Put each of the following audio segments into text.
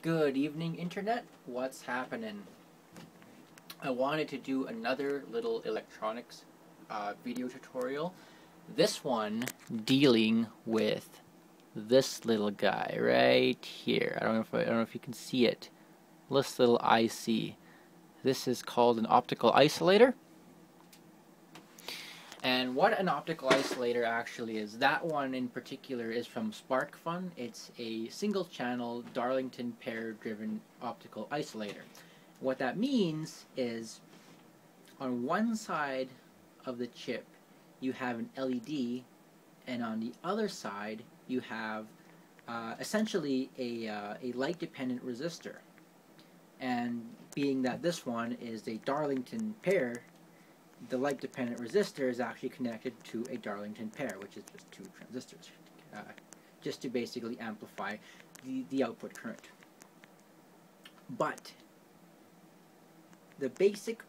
Good evening, Internet. What's happening? I wanted to do another little electronics video tutorial. This one dealing with this little guy right here. I don't know if you can see it. This little IC. This is called an optical isolator. And what an optical isolator actually is, that one in particular is from SparkFun. It's a single channel Darlington pair driven optical isolator. What that means is on one side of the chip you have an LED, and on the other side you have essentially a light dependent resistor. And being that this one is a Darlington pair, the light-dependent resistor is actually connected to a Darlington pair, which is just two transistors, just to basically amplify the output current. But the basic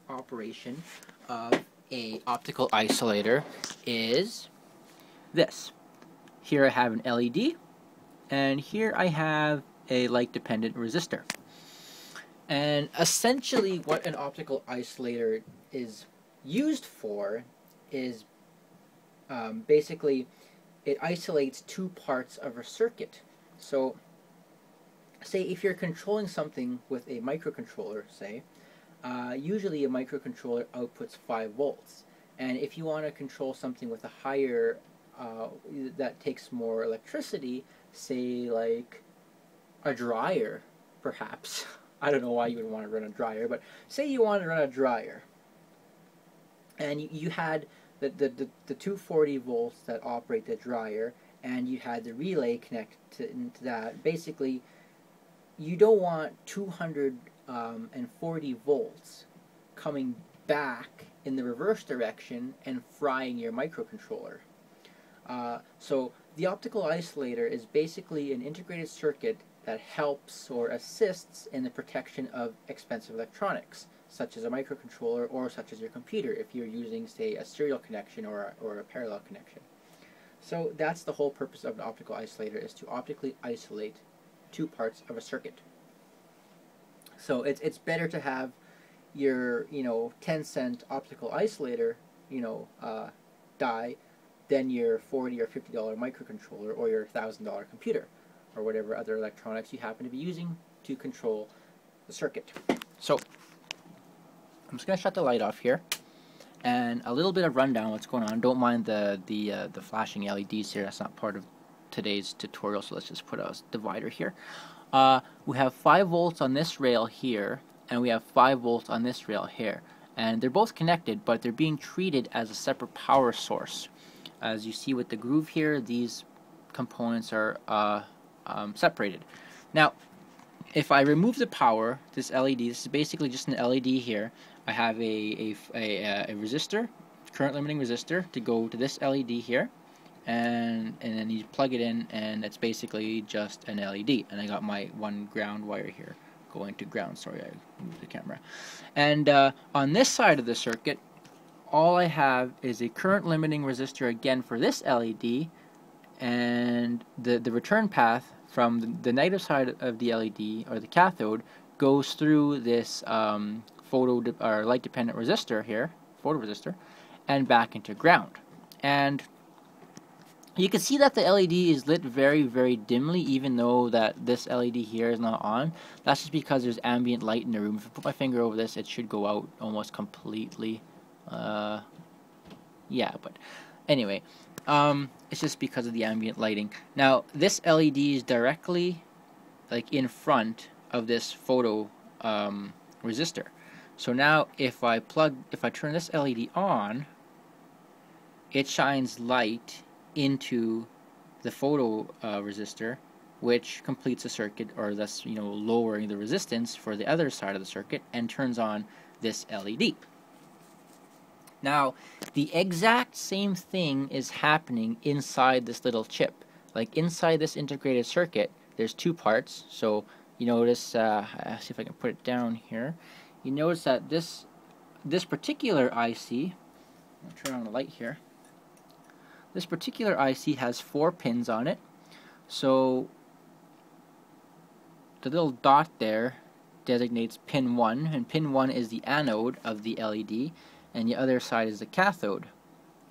operation of a optical isolator is this. Here I have an LED, and here I have a light-dependent resistor. And essentially what an optical isolator is used for is basically it isolates two parts of a circuit. So say if you're controlling something with a microcontroller, say, usually a microcontroller outputs 5 volts. And if you want to control something with a higher, that takes more electricity, say like a dryer, perhaps. I don't know why you would want to run a dryer, but say you want to run a dryer, and you had the 240 volts that operate the dryer, and you had the relay connected into that. Basically, you don't want 240 volts coming back in the reverse direction and frying your microcontroller. So the optical isolator is basically an integrated circuit that helps or assists in the protection of expensive electronics, such as a microcontroller or such as your computer if you're using, say, a serial connection or a parallel connection. So that's the whole purpose of an optical isolator, is to optically isolate two parts of a circuit. So it's better to have your 10-cent optical isolator die than your $40 or $50 microcontroller or your $1,000 computer, or whatever other electronics you happen to be using to control the circuit. So I'm just going to shut the light off here, and a little bit of rundown what's going on. Don't mind the flashing LEDs here. That's not part of today's tutorial, so let's just put a divider here. We have 5 volts on this rail here, and we have 5 volts on this rail here. And they're both connected, but they're being treated as a separate power source. As you see with the groove here, these components are separated. Now, if I remove the power, this LED, this is basically just an LED here. I have a resistor, current limiting resistor, to go to this LED here, and then you plug it in, and it's basically just an LED. And I got my one ground wire here going to ground. Sorry, I moved the camera. And on this side of the circuit, all I have is a current limiting resistor again for this LED, and the return path from the negative side of the LED, or the cathode, goes through this light dependent resistor here, photoresistor, and back into ground. And you can see that the LED is lit very, very dimly, even though that this LED here is not on. That's just because there's ambient light in the room. If I put my finger over this, it should go out almost completely. Yeah, but anyway, it's just because of the ambient lighting. Now, this LED is directly in front of this photo resistor. So now if I turn this LED on, it shines light into the photo resistor, which completes the circuit, or thus lowering the resistance for the other side of the circuit, and turns on this LED. Now, the exact same thing is happening inside this little chip. Like inside this integrated circuit, there's two parts. So you notice, I'll see if I can put it down here. You notice that this particular IC, I'll turn on the light here. This particular IC has 4 pins on it. So the little dot there designates pin 1, and pin 1 is the anode of the LED, and the other side is the cathode.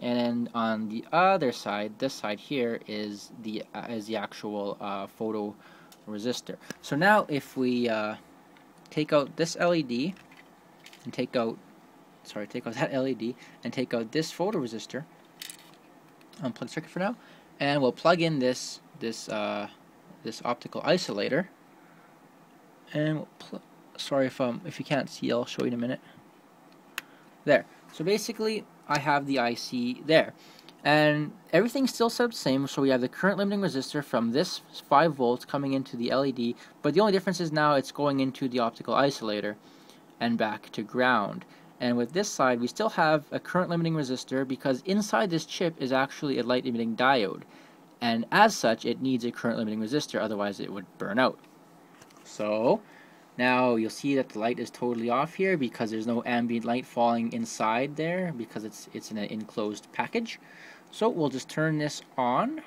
And then on the other side, this side here is the actual photoresistor. So now if we take out this LED and take out that LED and take out this photoresistor, unplug circuit for now, and we'll plug in this optical isolator. And sorry if you can't see, I'll show you in a minute. There. So basically, I have the IC there, and everything's still set up the same. So we have the current limiting resistor from this 5 volts coming into the LED, but the only difference is now it's going into the optical isolator and back to ground. And with this side, we still have a current limiting resistor because inside this chip is actually a light emitting diode, and as such, it needs a current limiting resistor, otherwise it would burn out. So now you'll see that the light is totally off here because there's no ambient light falling inside there because it's in an enclosed package. So we'll just turn this on,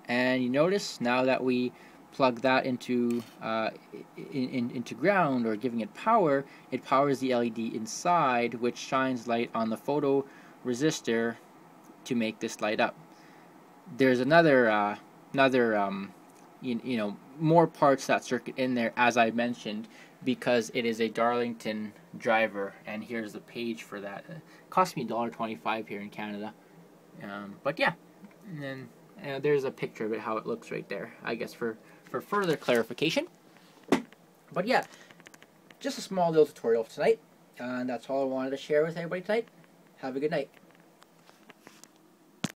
and you notice now that we plug that into ground, or giving it power, it powers the LED inside, which shines light on the photoresistor to make this light up. There's another more parts to that circuit in there, as I mentioned, because it is a Darlington driver, and here's the page for that. It cost me $1.25 here in Canada, but yeah, and then there's a picture of it, how it looks right there, I guess for further clarification. But yeah, just a small little tutorial for tonight, and that's all I wanted to share with everybody tonight. Have a good night.